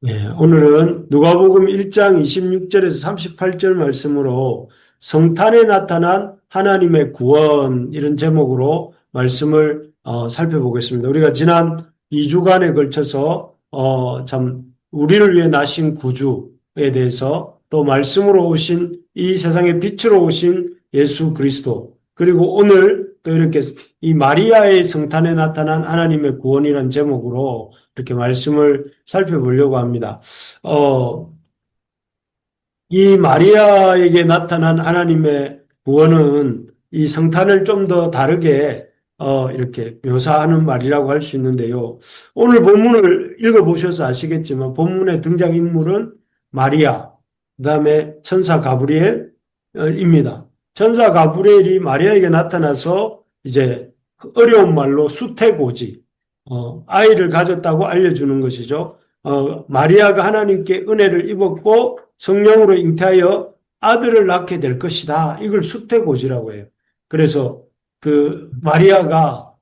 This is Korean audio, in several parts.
네, 오늘은 누가복음 1장 26절에서 38절 말씀으로 성탄에 나타난 하나님의 구원 이런 제목으로 말씀을 살펴보겠습니다. 우리가 지난 2주간에 걸쳐서 참 우리를 위해 나신 구주에 대해서 또 말씀으로 오신 이 세상의 빛으로 오신 예수 그리스도 그리고 오늘 또 이렇게 이 마리아의 성탄에 나타난 하나님의 구원이라는 제목으로 이렇게 말씀을 살펴보려고 합니다. 어, 이 마리아에게 나타난 하나님의 구원은 이 성탄을 좀 더 다르게 이렇게 묘사하는 말이라고 할 수 있는데요. 오늘 본문을 읽어보셔서 아시겠지만 본문의 등장인물은 마리아, 그 다음에 천사 가브리엘입니다. 천사 가브리엘이 마리아에게 나타나서 이제 어려운 말로 수태고지, 아이를 가졌다고 알려주는 것이죠. 마리아가 하나님께 은혜를 입었고 성령으로 잉태하여 아들을 낳게 될 것이다. 이걸 수태고지라고 해요. 그래서 그 마리아가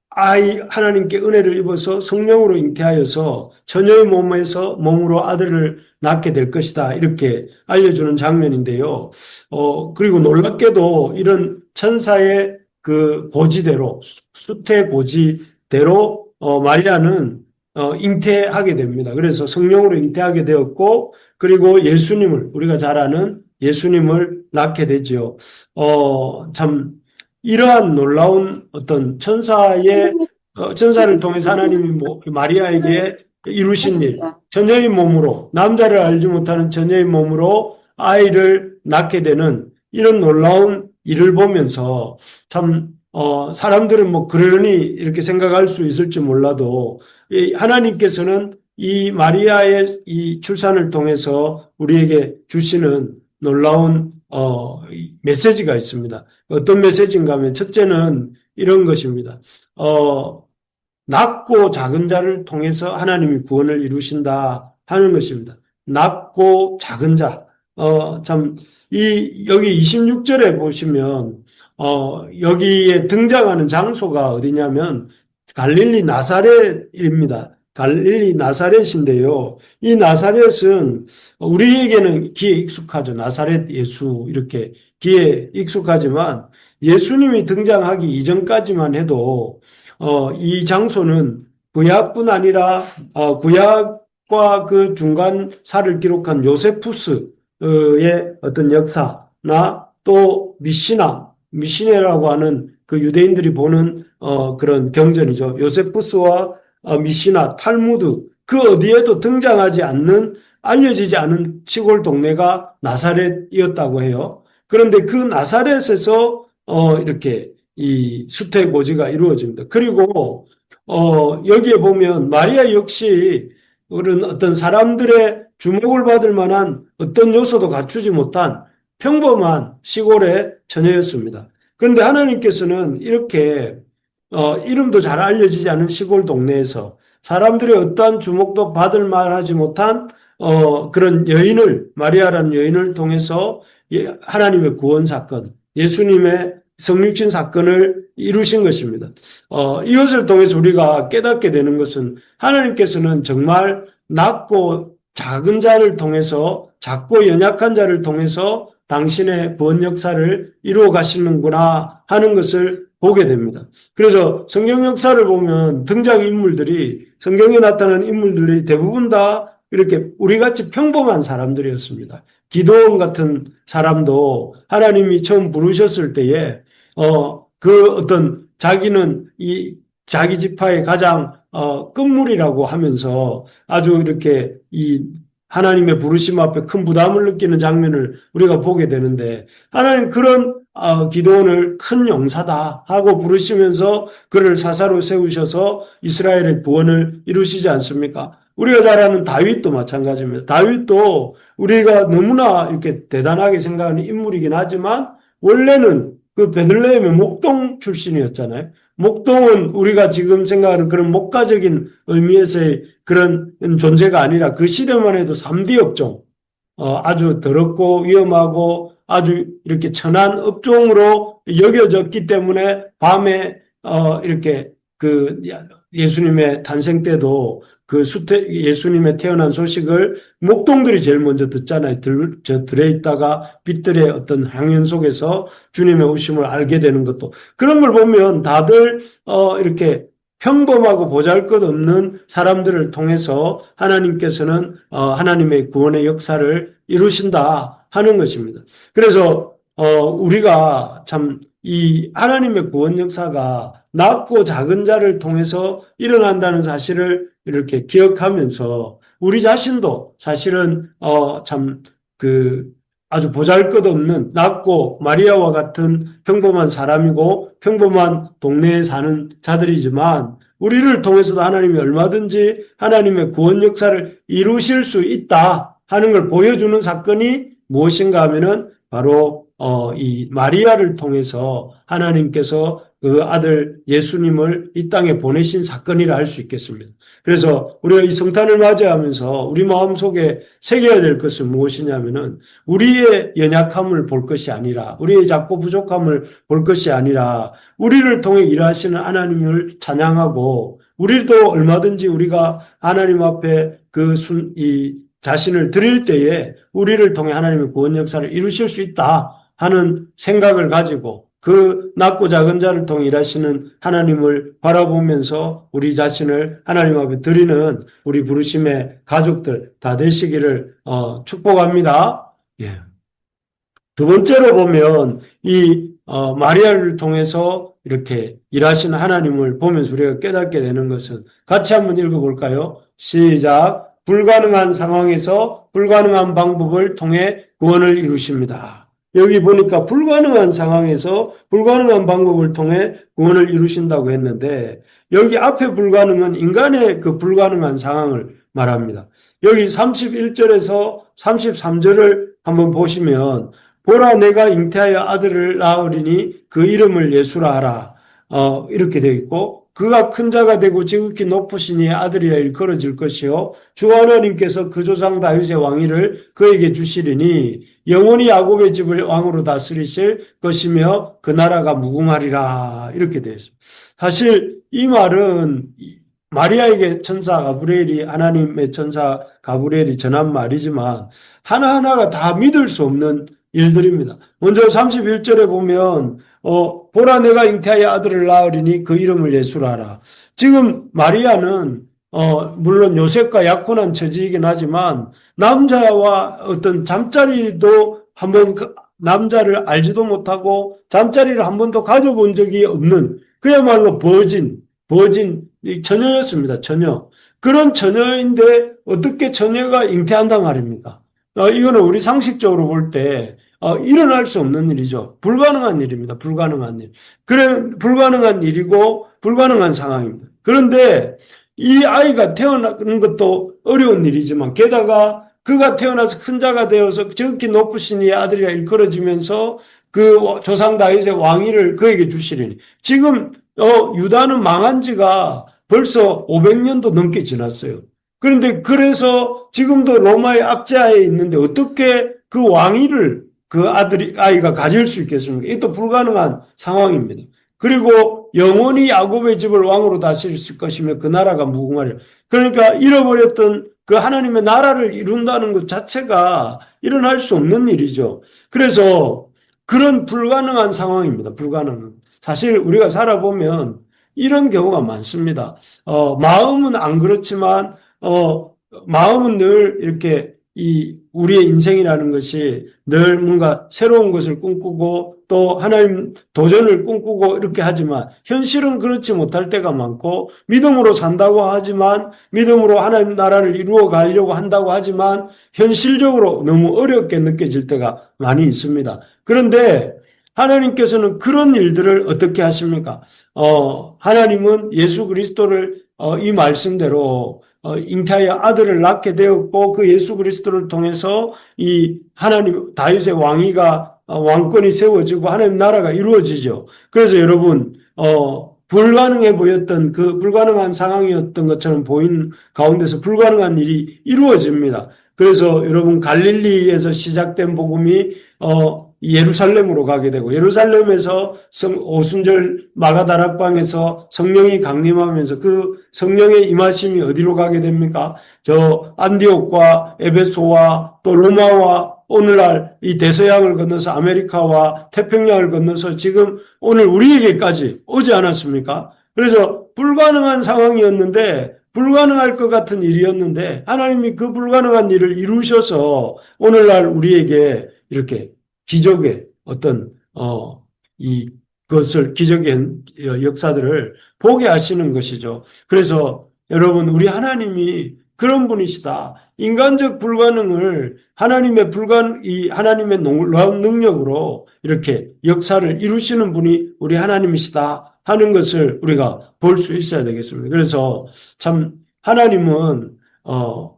하나님께 은혜를 입어서 성령으로 잉태하여서 처녀의 몸으로 아들을 낳게 될 것이다. 이렇게 알려주는 장면인데요. 그리고 놀랍게도 이런 천사의 그 고지대로, 수태고지대로 마리아는 잉태하게 됩니다. 그래서 성령으로 잉태하게 되었고, 그리고 예수님을, 우리가 잘 아는 예수님을 낳게 되지요. 참, 이러한 놀라운 어떤 천사를 통해서 하나님이 마리아에게 이루신 일, 처녀의 몸으로, 남자를 알지 못하는 처녀의 몸으로 아이를 낳게 되는 이런 놀라운 일을 보면서 참, 사람들은 뭐 그러니 이렇게 생각할 수 있을지 몰라도 하나님께서는 이 마리아의 이 출산을 통해서 우리에게 주시는 놀라운 메시지가 있습니다. 어떤 메시지인가 하면 첫째는 이런 것입니다. 낮고 작은 자를 통해서 하나님이 구원을 이루신다 하는 것입니다. 낮고 작은 자. 여기 26절에 보시면 여기에 등장하는 장소가 어디냐면 갈릴리 나사렛입니다. 갈릴리 나사렛인데요. 이 나사렛은 우리에게는 귀에 익숙하죠. 나사렛 예수 이렇게 귀에 익숙하지만 예수님이 등장하기 이전까지만 해도 이 장소는 구약뿐 아니라 구약과 그 중간사를 기록한 요세푸스의 어떤 역사나 또 미시네라고 하는 그 유대인들이 보는 그런 경전이죠. 요세푸스와 미시나, 탈무드 그 어디에도 등장하지 않는 알려지지 않은 시골 동네가 나사렛이었다고 해요. 그런데 그 나사렛에서 이렇게 이 수태고지가 이루어집니다. 그리고 여기에 보면 마리아 역시 그런 어떤 사람들의 주목을 받을 만한 어떤 요소도 갖추지 못한 평범한 시골의 처녀였습니다. 그런데 하나님께서는 이렇게 이름도 잘 알려지지 않은 시골 동네에서 사람들의 어떠한 주목도 받을 만하지 못한 그런 마리아라는 여인을 통해서 하나님의 구원 사건, 예수님의 성육신 사건을 이루신 것입니다. 이것을 통해서 우리가 깨닫게 되는 것은 하나님께서는 정말 낮고 작은 자를 통해서, 작고 연약한 자를 통해서 당신의 구원 역사를 이루어 가시는구나 하는 것을 보게 됩니다. 그래서 성경 역사를 보면 성경에 나타나는 인물들이 대부분 다 이렇게 우리같이 평범한 사람들이었습니다. 기도원 같은 사람도 하나님이 처음 부르셨을 때에 그 어떤 자기는 이 자기 지파의 가장 끝물이라고 하면서 아주 이렇게 이 하나님의 부르심 앞에 큰 부담을 느끼는 장면을 우리가 보게 되는데 하나님 그런 기도원을 큰 용사다 하고 부르시면서 그를 사사로 세우셔서 이스라엘의 구원을 이루시지 않습니까? 우리가 잘 아는 다윗도 마찬가지입니다. 다윗도 우리가 너무나 이렇게 대단하게 생각하는 인물이긴 하지만 원래는 그 베들레헴의 목동 출신이었잖아요. 목동은 우리가 지금 생각하는 그런 목가적인 의미에서의 그런 존재가 아니라 그 시대만 해도 3D 업종, 아주 더럽고 위험하고 아주 이렇게 천한 업종으로 여겨졌기 때문에 밤에 이렇게 그 예수님의 탄생 때도 예수님의 태어난 소식을 목동들이 제일 먼저 듣잖아요. 들에 있다가 빛들의 어떤 향연 속에서 주님의 오심을 알게 되는 것도. 그런 걸 보면 다들, 이렇게 평범하고 보잘것없는 사람들을 통해서 하나님께서는, 하나님의 구원의 역사를 이루신다 하는 것입니다. 그래서, 우리가 참 이 하나님의 구원 역사가 낮고 작은 자를 통해서 일어난다는 사실을 이렇게 기억하면서 우리 자신도 사실은 참 그 아주 보잘것없는 낮고 마리아와 같은 평범한 사람이고 평범한 동네에 사는 자들이지만 우리를 통해서도 하나님이 얼마든지 하나님의 구원 역사를 이루실 수 있다 하는 걸 보여주는 사건이 무엇인가 하면은 바로 이 마리아를 통해서 하나님께서 그 아들 예수님을 이 땅에 보내신 사건이라 할 수 있겠습니다. 그래서 우리가 이 성탄을 맞이하면서 우리 마음속에 새겨야 될 것은 무엇이냐면은 우리의 연약함을 볼 것이 아니라 우리의 작고 부족함을 볼 것이 아니라 우리를 통해 일하시는 하나님을 찬양하고 우리도 얼마든지 우리가 하나님 앞에 이 자신을 드릴 때에 우리를 통해 하나님의 구원 역사를 이루실 수 있다 하는 생각을 가지고 그 낮고 작은 자를 통해 일하시는 하나님을 바라보면서 우리 자신을 하나님 앞에 드리는 우리 부르심의 가족들 다 되시기를 축복합니다. 예. 두 번째로 보면 이 마리아를 통해서 이렇게 일하시는 하나님을 보면서 우리가 깨닫게 되는 것은 같이 한번 읽어볼까요? 시작. 불가능한 상황에서 불가능한 방법을 통해 구원을 이루십니다. 여기 보니까 불가능한 상황에서 불가능한 방법을 통해 구원을 이루신다고 했는데 여기 앞에 불가능은 인간의 그 불가능한 상황을 말합니다. 여기 31절에서 33절을 한번 보시면 보라 내가 잉태하여 아들을 낳으리니 그 이름을 예수라 하라. 이렇게 되어 있고 그가 큰 자가 되고 지극히 높으시니 아들이라 일컬어질 것이요 주 하나님께서 그 조상 다윗의 왕위를 그에게 주시리니 영원히 야곱의 집을 왕으로 다스리실 것이며 그 나라가 무궁하리라 이렇게 되어 있습니다. 사실 이 말은 마리아에게 천사 가브리엘이 하나님의 천사 가브리엘이 전한 말이지만 하나하나가 다 믿을 수 없는 일들입니다. 먼저 31절에 보면 보라 내가 잉태하여 아들을 낳으리니 그 이름을 예수라 하라. 지금 마리아는 물론 요셉과 약혼한 처지이긴 하지만 남자와 어떤 잠자리도 한번 남자를 알지도 못하고 잠자리를 한 번도 가져본 적이 없는 그야말로 버진 처녀였습니다. 처녀. 그런 처녀인데 어떻게 처녀가 잉태한단 말입니까? 이거는 우리 상식적으로 볼 때 일어날 수 없는 일이죠. 불가능한 일입니다. 불가능한 일. 그래 불가능한 일이고 불가능한 상황입니다. 그런데 이 아이가 태어나는 것도 어려운 일이지만 게다가 그가 태어나서 큰 자가 되어서 지극히 높으신 이의 아들이라 일컬어지면서 그 조상 다윗의 왕위를 그에게 주시리니 지금 유다는 망한 지가 벌써 500년도 넘게 지났어요. 그런데 그래서 지금도 로마의 압제하에 있는데 어떻게 그 왕위를 그 아이가 가질 수 있겠습니까? 이것도 불가능한 상황입니다. 그리고 영원히 야곱의 집을 왕으로 다스릴 것이며 그 나라가 무궁하리라. 그러니까 잃어버렸던 그 하나님의 나라를 이룬다는 것 자체가 일어날 수 없는 일이죠. 그래서 그런 불가능한 상황입니다. 불가능한. 사실 우리가 살아보면 이런 경우가 많습니다. 마음은 안 그렇지만 마음은 늘 이렇게 우리의 인생이라는 것이 늘 뭔가 새로운 것을 꿈꾸고 또 하나님 도전을 꿈꾸고 이렇게 하지만 현실은 그렇지 못할 때가 많고 믿음으로 산다고 하지만 믿음으로 하나님 나라를 이루어 가려고 한다고 하지만 현실적으로 너무 어렵게 느껴질 때가 많이 있습니다. 그런데 하나님께서는 그런 일들을 어떻게 하십니까? 하나님은 예수 그리스도를 이 말씀대로 잉태하여 아들을 낳게 되었고 그 예수 그리스도를 통해서 이 하나님 다윗의 왕위가 왕권이 세워지고 하나님 나라가 이루어지죠. 그래서 여러분 불가능해 보였던 그 불가능한 상황이었던 것처럼 보인 가운데서 불가능한 일이 이루어집니다. 그래서 여러분 갈릴리에서 시작된 복음이 예루살렘으로 가게 되고 예루살렘에서 오순절 마가다락방에서 성령이 강림하면서 그 성령의 임하심이 어디로 가게 됩니까? 저 안디옥과 에베소와 또 로마와 오늘날 이 대서양을 건너서 아메리카와 태평양을 건너서 지금 오늘 우리에게까지 오지 않았습니까? 그래서 불가능한 상황이었는데 불가능할 것 같은 일이었는데 하나님이 그 불가능한 일을 이루셔서 오늘날 우리에게 이렇게 기적의 어떤 이것을 기적의 역사들을 보게 하시는 것이죠. 그래서 여러분 우리 하나님이 그런 분이시다. 인간적 불가능을 하나님의 놀라운 능력으로 이렇게 역사를 이루시는 분이 우리 하나님이시다 하는 것을 우리가 볼 수 있어야 되겠습니다. 그래서 참 하나님은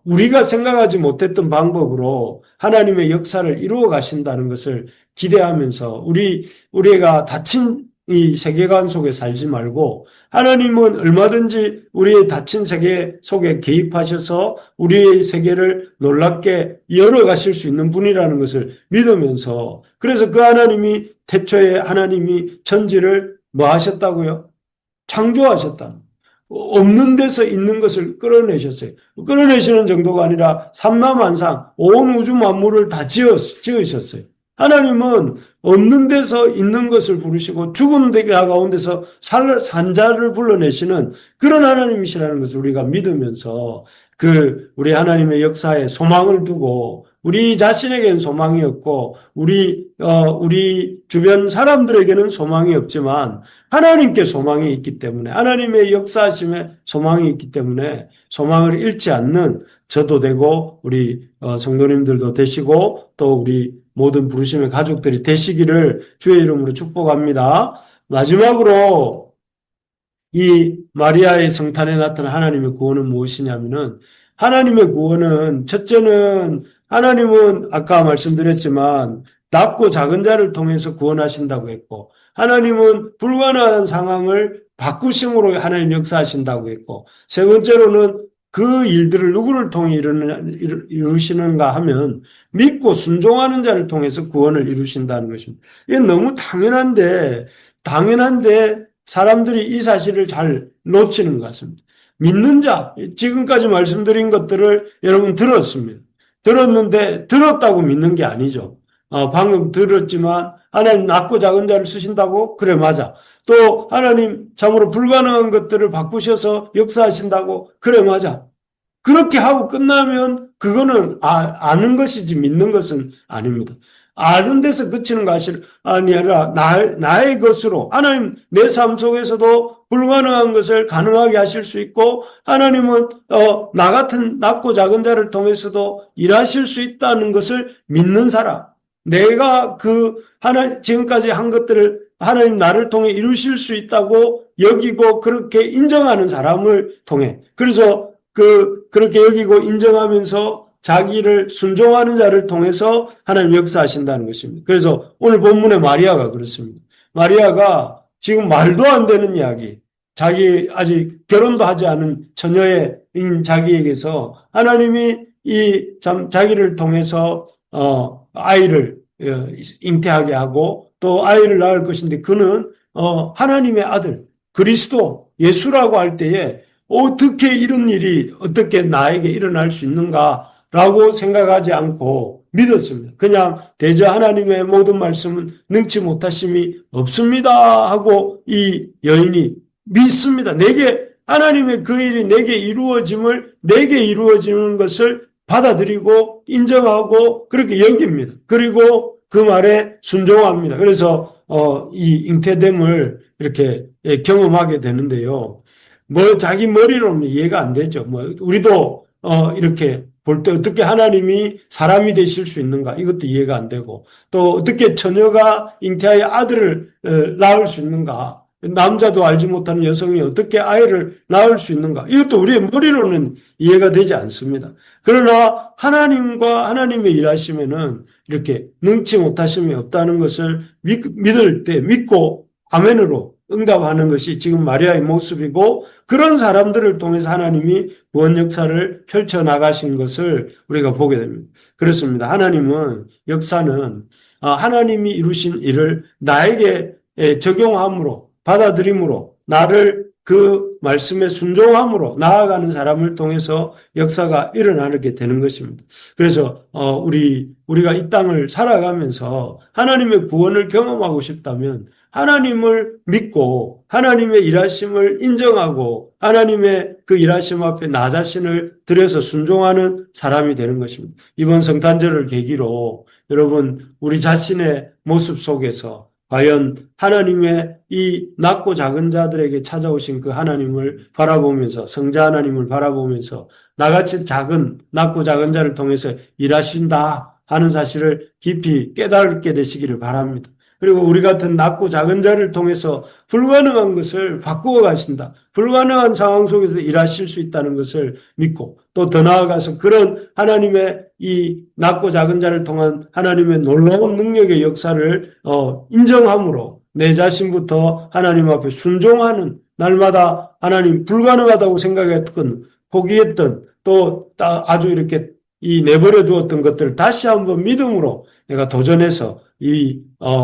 우리가 생각하지 못했던 방법으로 하나님의 역사를 이루어 가신다는 것을 기대하면서 우리가 닫힌 이 세계관 속에 살지 말고 하나님은 얼마든지 우리의 닫힌 세계 속에 개입하셔서 우리의 세계를 놀랍게 열어가실 수 있는 분이라는 것을 믿으면서 그래서 그 하나님이 태초에 하나님이 천지를 뭐 하셨다고요? 창조하셨다. 없는 데서 있는 것을 끌어내셨어요. 끌어내시는 정도가 아니라 삼라만상 온 우주 만물을 다 지으셨어요. 하나님은 없는 데서 있는 것을 부르시고 죽은 데 가운데서 산 자를 불러내시는 그런 하나님이시라는 것을 우리가 믿으면서 우리 하나님의 역사에 소망을 두고 우리 자신에게는 소망이 없고 우리 주변 사람들에게는 소망이 없지만 하나님께 소망이 있기 때문에 하나님의 역사하심에 소망이 있기 때문에 소망을 잃지 않는 저도 되고 우리 성도님들도 되시고 또 우리 모든 부르심의 가족들이 되시기를 주의 이름으로 축복합니다. 마지막으로 이 마리아의 성탄에 나타난 하나님의 구원은 무엇이냐면은 하나님의 구원은 첫째는 하나님은 아까 말씀드렸지만 낮고 작은 자를 통해서 구원하신다고 했고 하나님은 불가능한 상황을 바꾸심으로 하나님 역사하신다고 했고 세 번째로는 그 일들을 누구를 통해 이루시는가 하면 믿고 순종하는 자를 통해서 구원을 이루신다는 것입니다. 이게 너무 당연한데 사람들이 이 사실을 잘 놓치는 것 같습니다. 믿는 자, 지금까지 말씀드린 것들을 여러분 들었습니다. 들었는데 들었다고 믿는 게 아니죠. 방금 들었지만 하나님 낮고 작은 자를 쓰신다고? 그래 맞아. 또 하나님 참으로 불가능한 것들을 바꾸셔서 역사하신다고? 그래 맞아. 그렇게 하고 끝나면 그거는 아는 것이지 믿는 것은 아닙니다. 아는 데서 그치는 것이 아니라 나의 것으로 하나님 내 삶 속에서도 불가능한 것을 가능하게 하실 수 있고 하나님은 나 같은 낮고 작은 자를 통해서도 일하실 수 있다는 것을 믿는 사람 내가 지금까지 한 것들을 하나님 나를 통해 이루실 수 있다고 여기고 그렇게 인정하는 사람을 통해 그래서 그렇게 여기고 인정하면서 자기를 순종하는 자를 통해서 하나님 역사하신다는 것입니다. 그래서 오늘 본문의 마리아가 그렇습니다. 마리아가 지금 말도 안 되는 이야기, 자기 아직 결혼도 하지 않은 처녀인 자기에게서 하나님이 자기를 통해서 아이를 잉태하게 하고 또 아이를 낳을 것인데 그는 하나님의 아들 그리스도 예수라고 할 때에 어떻게 이런 일이 어떻게 나에게 일어날 수 있는가라고 생각하지 않고 믿었습니다. 그냥 대저 하나님의 모든 말씀은 능치 못하심이 없습니다 하고 이 여인이 믿습니다. 하나님의 그 일이 내게 이루어지는 것을 받아들이고 인정하고 그렇게 여깁니다. 그리고 그 말에 순종합니다. 그래서 이 잉태됨을 이렇게 경험하게 되는데요. 자기 머리로는 이해가 안 되죠. 우리도 이렇게 볼 때 어떻게 하나님이 사람이 되실 수 있는가 이것도 이해가 안 되고 또 어떻게 처녀가 잉태하여 아들을 낳을 수 있는가 남자도 알지 못하는 여성이 어떻게 아이를 낳을 수 있는가 이것도 우리의 머리로는 이해가 되지 않습니다. 그러나 하나님과 하나님의 일하심에는 이렇게 능치 못하심이 없다는 것을 믿을 때 믿고 아멘으로 응답하는 것이 지금 마리아의 모습이고 그런 사람들을 통해서 하나님이 구원 역사를 펼쳐나가신 것을 우리가 보게 됩니다. 그렇습니다. 하나님은 역사는 하나님이 이루신 일을 나에게 적용함으로, 받아들임으로, 나를 그 말씀에 순종함으로 나아가는 사람을 통해서 역사가 일어나게 되는 것입니다. 그래서 우리가 이 땅을 살아가면서 하나님의 구원을 경험하고 싶다면 하나님을 믿고 하나님의 일하심을 인정하고 하나님의 그 일하심 앞에 나 자신을 들여서 순종하는 사람이 되는 것입니다. 이번 성탄절을 계기로 여러분 우리 자신의 모습 속에서 과연 하나님의 이 낮고 작은 자들에게 찾아오신 그 하나님을 바라보면서 성자 하나님을 바라보면서 나같이 낮고 작은 자를 통해서 일하신다 하는 사실을 깊이 깨닫게 되시기를 바랍니다. 그리고 우리 같은 낮고 작은 자를 통해서 불가능한 것을 바꾸어 가신다. 불가능한 상황 속에서 일하실 수 있다는 것을 믿고 또 더 나아가서 그런 하나님의 이 낮고 작은 자를 통한 하나님의 놀라운 능력의 역사를 인정함으로 내 자신부터 하나님 앞에 순종하는 날마다 하나님 불가능하다고 생각했던 포기했던 또 아주 이렇게 이 내버려 두었던 것들을 다시 한번 믿음으로 내가 도전해서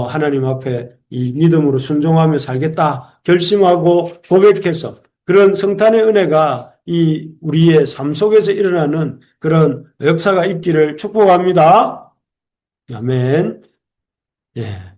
하나님 앞에 이 믿음으로 순종하며 살겠다 결심하고 고백해서 그런 성탄의 은혜가 우리의 삶 속에서 일어나는 그런 역사가 있기를 축복합니다. 아멘. 예.